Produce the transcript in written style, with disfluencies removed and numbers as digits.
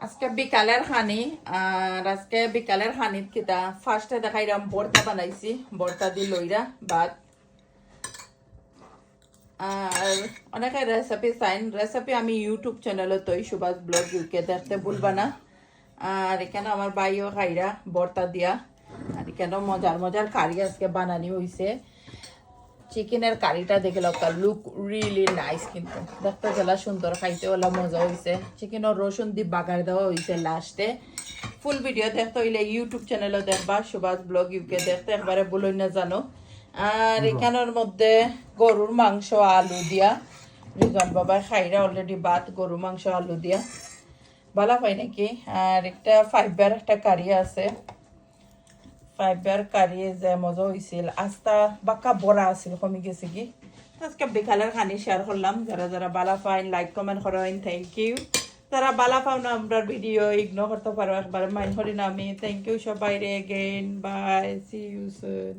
আজকে বিকালের খানি আর আজকে বিকালের খানিত কিতা ফার্স্টে দেখাইলাম ভর্তা বানাইছি ভর্তা দি লইরা ভাত আর অনেকে রেসিপি চাইন রেসিপি আমি ইউটিউব চ্যানেলে তৈ সুভাষ ব্লগ ইউকে দেখতে ভুলবা না আর এখানে আমার ভাইও খাইরা ভর্তা দিয়া আর এখানে মজার মজার কারি আজকে বানানি হয়েছে চিকেনের কারিটা দেখে একটা লুক রিয়েলি নাইস কিন্তু দেখতে গেলা সুন্দর খাইতে ওলা মজা হয়েছে চিকেনের রসুন দিয়ে বাগার দেওয়া হয়েছে লাস্টে ফুল ভিডিও দেখতে হইলে ইউটিউব চ্যানেলে দেখবা সুভাষ ব্লগ ইউকে দেখতে একবারে বলই না জানো আর এখানের মধ্যে গরুর মাংস আলু দিয়া রিজন বাবার খাইরা অলরেডি ভাত গরু মাংস আলু দিয়া ভালো হয় নাকি আর একটা ফাইবার একটা কারি আছে ফাইবার কারি যে মজা হয়েছিল আস্তা বাক্কা বড়া আছিল কমে গেছে কি আজকে বিকালের খানি শেয়ার করলাম যারা যারা বালা পাইন লাইক কমেন্ট করেন থ্যাংক ইউ যারা বালা পাও না আমরা ভিডিও ইগনোর করতে পারো একবার মাইন্ড করি না আমি থ্যাংক ইউ সবাই রে again bye see you soon